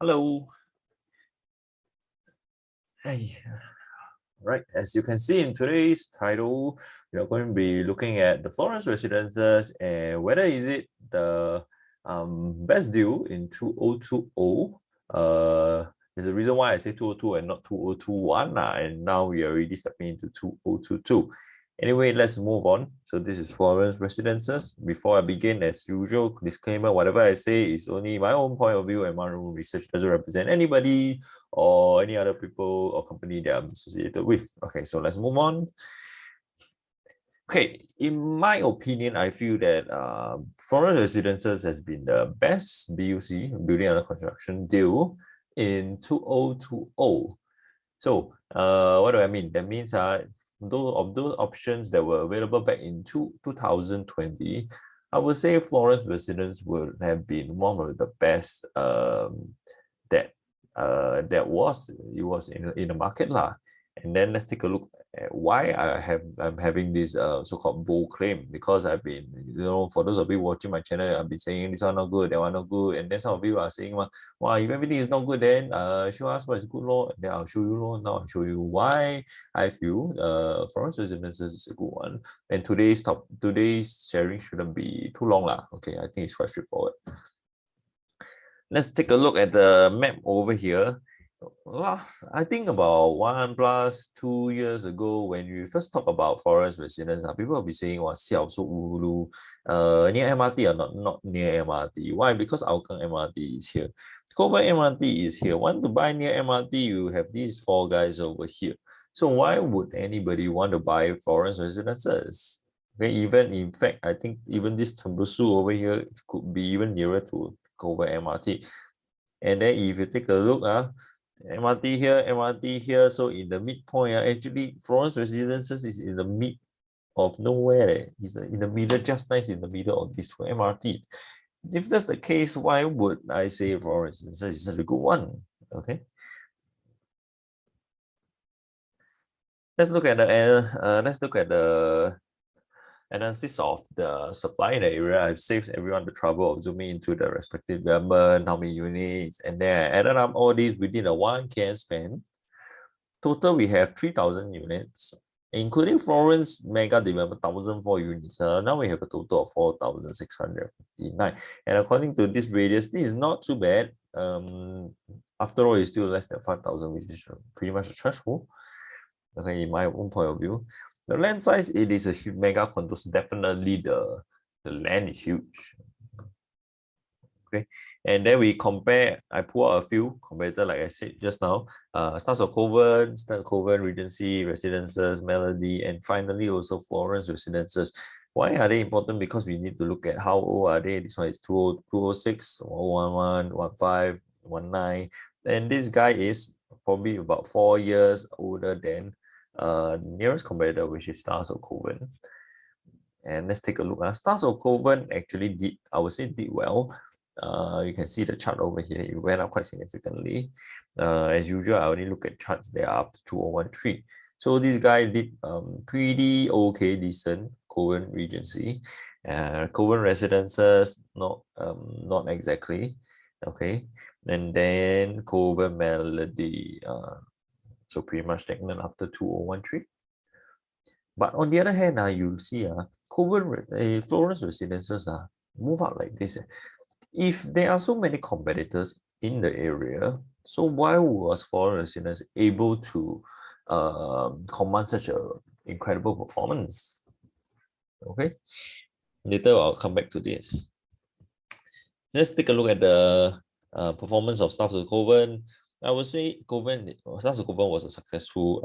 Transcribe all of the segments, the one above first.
Hello. Hey. Right, as you can see in today's title, we are going to be looking at the Florence Residences and whether is it the best deal in 2020. There's a reason why I say 2020 and not 2021, and now we are already stepping into 2022. Anyway, let's move on. So this is Florence Residences. Before I begin, as usual, disclaimer, whatever I say is only my own point of view and my own research, doesn't represent anybody or any other people or company that I'm associated with. Okay, so let's move on. Okay, in my opinion, I feel that Florence Residences has been the best BUC, building under construction deal in 2020. So what do I mean? That means those options that were available back in 2020, I would say Florence Residence would have been one of the best that was in the market lah. And then let's take a look at why I'm having this so-called bold claim, because I've been, for those of you watching my channel, I've been saying this one not good, that one not good, and then some of you are saying, well, if everything is not good, then show us what is good law, and then I'll show you law. Now I'll show you why I feel Florence Residences is a good one. And today's sharing shouldn't be too long lah. Okay, I think it's quite straightforward. Let's take a look at the map over here. I think about 1+2 years ago, when you first talk about Florence Residence, people will be saying, "Xiao so ulu, near MRT or not near MRT." Why? Because Hougang MRT is here. Kovan MRT is here. Want to buy near MRT, you have these four guys over here. So why would anybody want to buy Florence Residences? Okay, even in fact, I think even this Tembusu over here could be even nearer to Kovan MRT. And then if you take a look, MRT here. So in the midpoint, actually Florence Residences is in the mid of nowhere. It's in the middle, just nice in the middle of these two MRT. If that's the case, why would I say Florence Residences is such a good one? Okay. Let's look at the analysis of the supply in the area. I've saved everyone the trouble of zooming into the respective development, how many units, and then I added up all these within a 1 km span. Total, we have 3,000 units, including Florence Mega Development, 1,004 units. Now we have a total of 4,659. And according to this radius, this is not too bad. After all, it's still less than 5,000, which is pretty much a threshold. Okay, in my own point of view. The land size, it is a mega condo, so definitely the land is huge. Okay, and then we compare, I pull out a few comparator, like I said just now. Starts of Kovan, Regency, Residences, Melody, and finally also Florence Residences. Why are they important? Because we need to look at how old are they. This one is 206, 011, 15, 19. And this guy is probably about 4 years older than nearest competitor, which is Stars of Kovan. And let's take a look. Stars of Kovan actually did well. You can see the chart over here. It went up quite significantly. As usual, I only look at charts that are up to 2013. So this guy did pretty okay, decent. Kovan Regency, Kovan Residences, not exactly. Okay, and then Kovan Melody. So pretty much stagnant after 2013. But on the other hand, you see Florence Residences move out like this. If there are so many competitors in the area, so why was Florence Residences able to command such a incredible performance? Okay, later I'll come back to this. Let's take a look at the performance of Stars of Kovan. I would say Stars of Kovan was a successful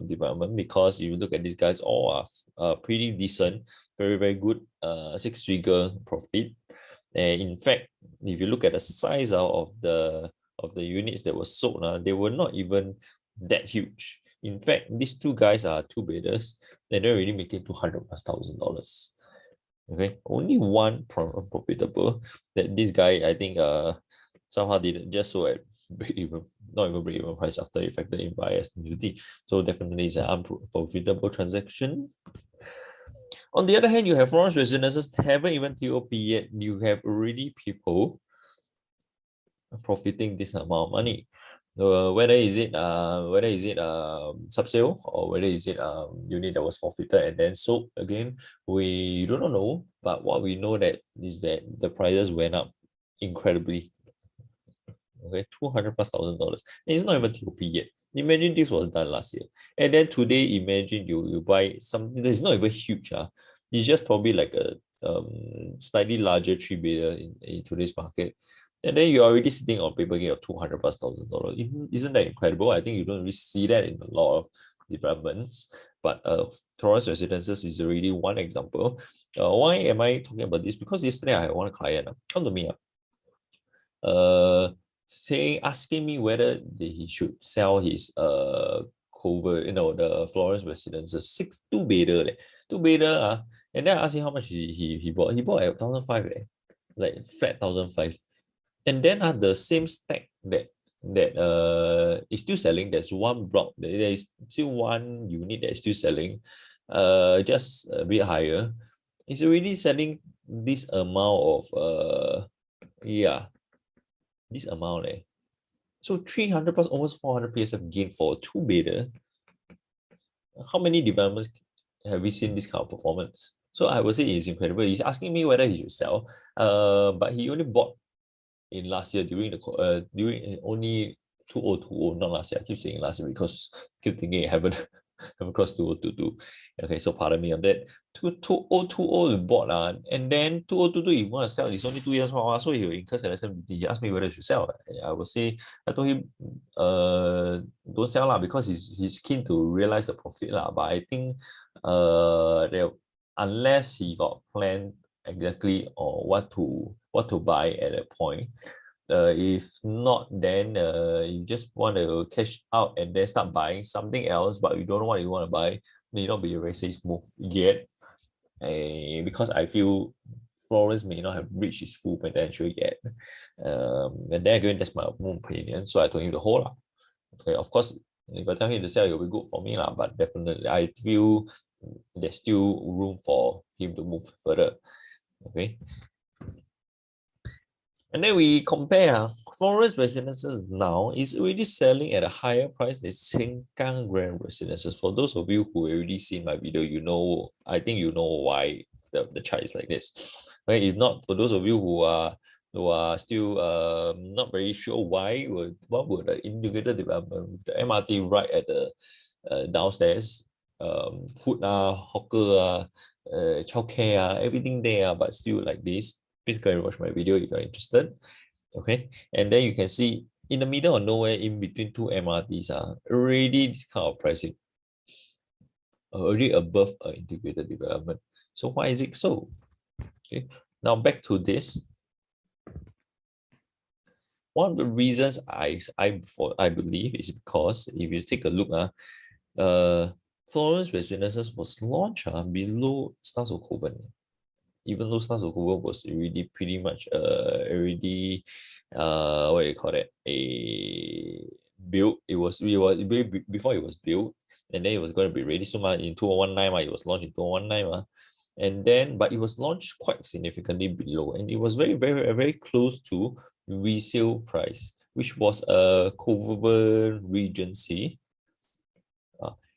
development, because if you look at these guys, all are pretty decent, very, very good, 6-figure profit. And in fact, if you look at the size of the units that were sold, they were not even that huge. In fact, these two guys are two-bedders, and they're already making $200,000+. Okay, only one profitable. That this guy, I think, somehow didn't just so at not even break even price after it factored in bias duty. So definitely it's an unprofitable transaction. On the other hand, you have Florence Residences haven't even TOP yet. You have already people profiting this amount of money. Whether is it subsale, or whether is it unit that was forfeited and then sold again, we do not know. But what we know that is that the prices went up incredibly. Okay, $200,000+. And it's not even TOP yet. Imagine this was done last year, and then today, imagine you buy something that is not even huge. It's just probably like a slightly larger three bedder in today's market, and then you're already sitting on paper gain of $200,000+. Isn't that incredible? I think you don't really see that in a lot of developments, but Florence Residences is already one example. Why am I talking about this? Because yesterday I had one client come to me asking me whether he should sell his the Florence Residences, two bedder, and then I asked him how much he bought. He bought at 1,500, like flat 1,500. And then the same stack that is still selling. There's one block. There is still one unit that is still selling, just a bit higher. It's already selling this amount of this amount. So 300 plus almost 400 PSF gain for a two bedder. How many developments have we seen this kind of performance? So I would say it's incredible. He's asking me whether he should sell, but he only bought in last year during only 2020, not last year. I keep saying last year because I keep thinking I haven't crossed 2022. Okay, so pardon me on that. 2020 we bought, and then 2022 if you want to sell, it's only 2 years more, so he will incur sellers. He asked me whether I should sell. I would say, I told him don't sell because he's keen to realize the profit but I think unless he got planned exactly or what to buy at that point. If not, then you just want to cash out and then start buying something else, but you don't know what you want to buy, may not be a very safe move yet. Because I feel Florence may not have reached its full potential yet. And then again, that's my own opinion. So I told him to hold. Okay, of course, if I tell him to sell, it will be good for me, but definitely I feel there's still room for him to move further. Okay. And then we compare Florence Residences now is already selling at a higher price than Sengkang Grand Residences. For those of you who already seen my video, I think you know why the chart is like this. Okay, if not, for those of you who are still not very sure what would the integrated development, the MRT right at the downstairs, food hawker childcare everything there, but still like this. Please go and watch my video if you're interested. Okay, and then you can see in the middle of nowhere, in between two MRTs, already this kind of pricing, already above integrated development. So why is it so? Okay, now back to this. One of the reasons I believe is because if you take a look, Florence Residences was launched below start of COVID. Even though start of COVID was already pretty much already what do you call it, a built. It was before it was built, and then it was going to be ready so much in 2019. It was launched in 2019. And then, but it was launched quite significantly below, and it was very, very, very close to resale price, which was a Coven Regency.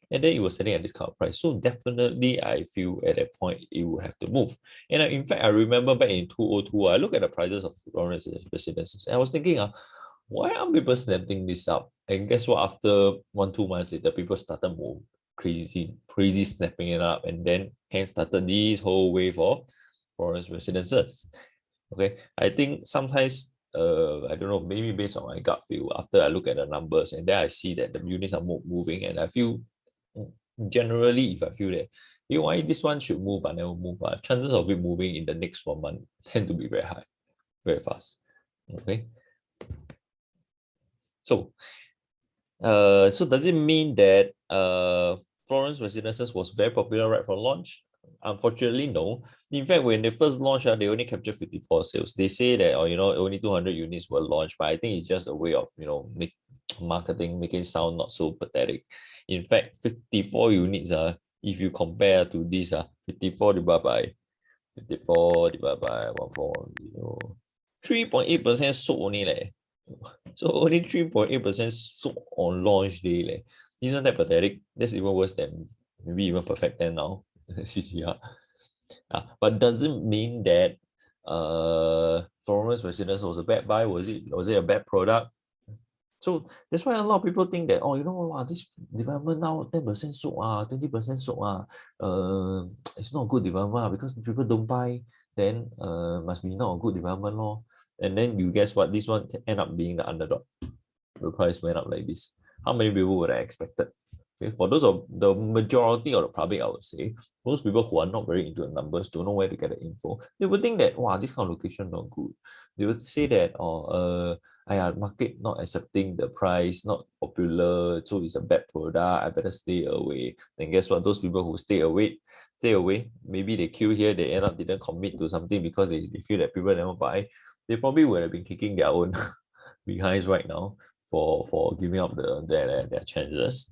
And then it was selling at this kind of price. So definitely, I feel at that point, it would have to move. And in fact, I remember back in 2002, I looked at the prices of Florence Residences, and I was thinking, why aren't people snapping this up? And guess what? After 1-2 months later, people started more crazy snapping it up, and then hence started this whole wave of Florence Residences. Okay, I think sometimes I don't know, maybe based on my gut feel, after I look at the numbers and then I see that the units are moving, and I feel generally, if I feel that why this one should move but never move, chances of it moving in the next 1 month tend to be very high, very fast. Okay, so does it mean that Florence Residences was very popular right from launch? Unfortunately, no. In fact, when they first launched, they only captured 54 sales. They say that only 200 units were launched, but I think it's just a way of marketing, making it sound not so pathetic. In fact, 54 units if you compare to this 54 divided by 140, 3.8% sold only So only 3.8% sold on launch day. Leh. Isn't that pathetic? That's even worse than maybe even Perfect 10 now. CCR. But doesn't mean that Florence Residences was a bad buy. Was it a bad product? So that's why a lot of people think that, oh, wow, this development now 10% sold, 20% sold, it's not a good development because people don't buy, then must be not a good development law. And then you guess what? This one end up being the underdog. The price went up like this. How many people would have expected? Okay, for those of the majority of the public, I would say, most people who are not very into the numbers don't know where to get the info. They would think that, wow, this kind of location not good. They would say that, market not accepting the price, not popular, so it's a bad product, I better stay away. Then guess what? Those people who stay away, maybe they queue here, they end up didn't commit to something because they feel that people never buy. They probably would have been kicking their own behinds right now for giving up their chances.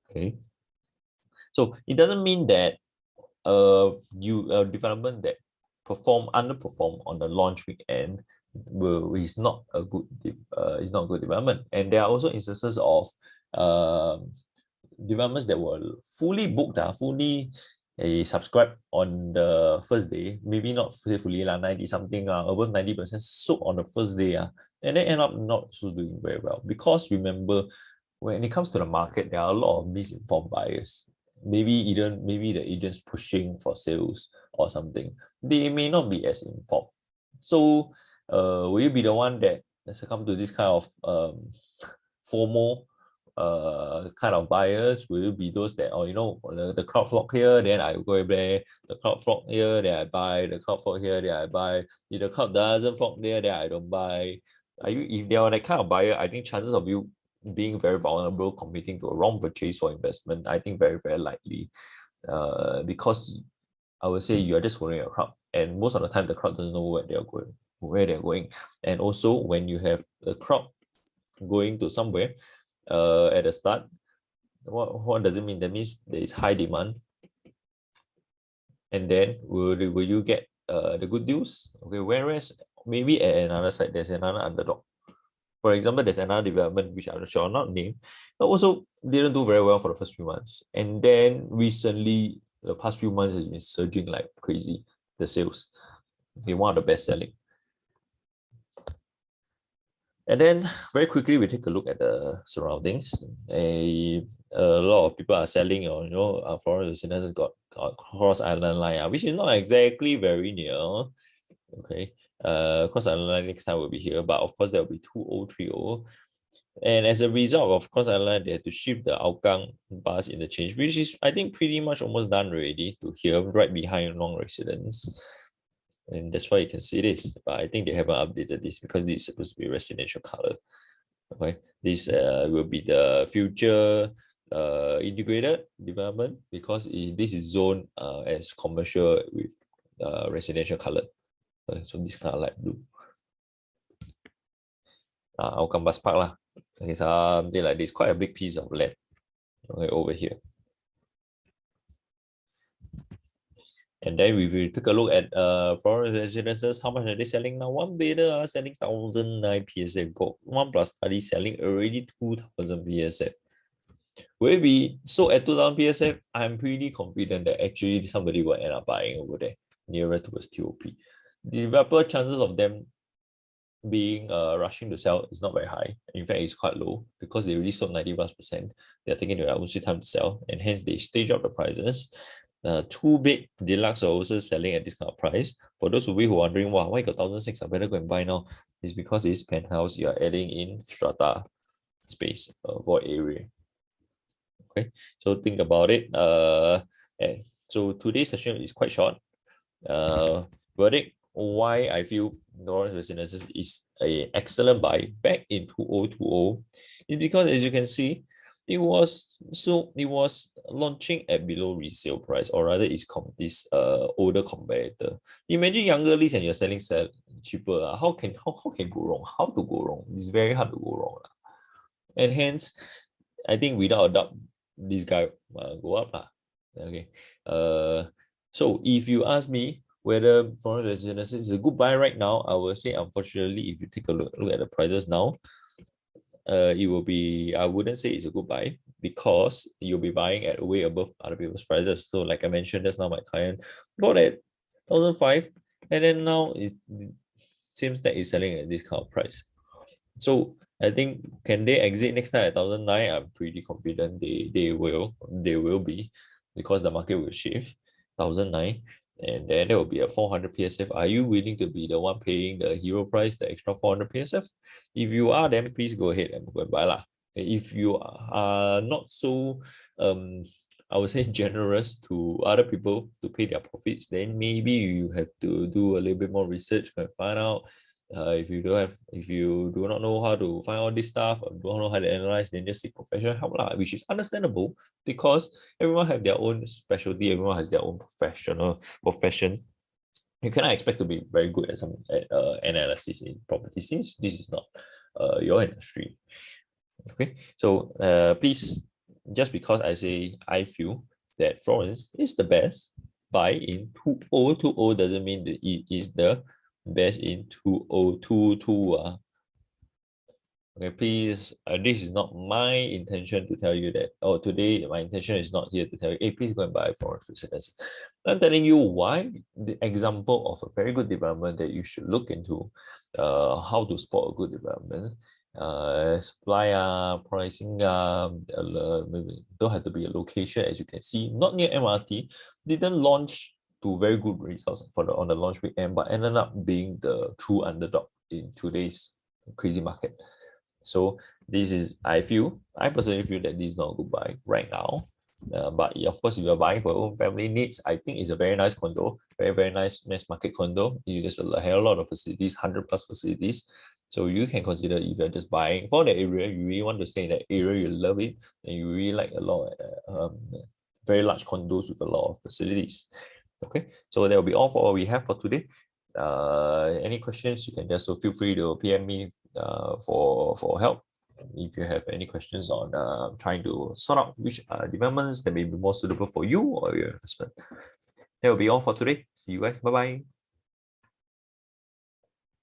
Okay, so it doesn't mean that development that underperform on the launch weekend is not a good development. And there are also instances of developments that were fully booked, fully subscribed on the first day, maybe not fully 90 something, above 90% sold on the first day, and then end up not so doing very well. Because remember, when it comes to the market, there are a lot of misinformed buyers. Maybe the agents pushing for sales or something. They may not be as informed. So will you be the one that succumb to this kind of FOMO kind of buyers? Will you be those that, the crowd flock here, then I go there, the crowd flock here, then I buy, the crowd flock here, then I buy, if the crowd doesn't flock there, then I don't buy? If they are that kind of buyer, I think chances of you being very vulnerable, committing to a wrong purchase for investment, I think very, very likely. Because I would say you are just following a crowd, and most of the time the crowd doesn't know where they're going. And also when you have a crowd going to somewhere at the start, what does it mean? That means there is high demand, and then will you get the good deals? Okay, whereas maybe at another side there's another underdog. For example, there's another development which I shall not name, but also didn't do very well for the first few months. And then recently, the past few months has been surging like crazy, the sales. Okay, one of the best selling. And then very quickly, we take a look at the surroundings. A lot of people are selling, Florence Residences got Cross Island Line, which is not exactly very near. Okay, Cross Island Line next time will be here, but of course there will be 2030. And as a result of Cross Island, they had to shift the Hougang bus interchange, which is, I think, pretty much almost done already to here, right behind Long Residence. And that's why you can see this. But I think they haven't updated this because this is supposed to be residential color. Okay, this will be the future integrated development because this is zoned as commercial with residential color. So this kind of light blue. Hougang Bus Park lah. Okay, something like this, quite a big piece of land. Okay, over here. And then if we take a look at Florence Residences, how much are they selling now? One bidder selling 1,009 PSF. Got one plus study selling already 2,000 PSF. Will it be sold at 2,000 PSF? I'm pretty confident that actually somebody will end up buying over there, nearer towards TOP. The developer chances of them being rushing to sell is not very high. In fact, it's quite low because they already sold 90+%. They're taking their own sweet time to sell, and hence they stage up the prices. Two big deluxe are also selling at this kind of price. For those of you who are wondering, wow, why got 1,600? I better go and buy now. It's because it's penthouse, you are adding in strata space, void area. Okay, so think about it. And so today's session is quite short. Verdict, why I feel Florence Residences is an excellent buy back in 2020 is because, as you can see, it was launching at below resale price, or rather it's this older competitor. Imagine younger list and you're selling cheaper. How can go wrong? How to go wrong? It's very hard to go wrong. And hence, I think without a doubt, this guy go up. Okay. So if you ask me, whether Florence Residences is a good buy right now, I will say unfortunately, if you take a look at the prices now, it will be, I wouldn't say it's a good buy because you'll be buying at way above other people's prices. So like I mentioned just now, my client bought at 1,500 and then now it seems that it's selling at this kind of price. So I think can they exit next time at 1,009? I'm pretty confident they will be because the market will shift 1,009 and then there will be a 400 PSF. Are you willing to be the one paying the hero price, the extra 400 PSF? If you are, then please go ahead and go and buy lah. If you are not so I would say generous to other people to pay their profits, then maybe you have to do a little bit more research and find out. If you do not know how to find all this stuff or don't know how to analyze, then just seek professional help lah, which is understandable because everyone have their own specialty, everyone has their own profession. You cannot expect to be very good at analysis in property since this is not your industry. Okay, so please, just because I feel that Florence is the best buy in 2020 doesn't mean that it is the best in 2022. Okay, please, this is not my intention to tell you that, oh, today my intention is not here to tell you, hey, please go and buy Florence Residences. I'm telling you why the example of a very good development that you should look into, how to spot a good development, supplier, pricing, maybe don't have to be a location, as you can see, not near MRT, didn't launch to very good results on the launch weekend, but ended up being the true underdog in today's crazy market. So this is, I personally feel that this is not a good buy right now. But of course, if you're buying for your own family needs, I think it's a very nice condo, very nice mass market condo. There's a hell lot of facilities, 100 plus facilities. So you can consider if you're just buying for the area, you really want to stay in that area, you love it, and you really like a lot of very large condos with a lot of facilities. Okay, so that will be all for what we have for today. Any questions, you can just feel free to PM me for help. If you have any questions on trying to sort out which developments that may be more suitable for you or your husband. That will be all for today. See you guys. Bye bye.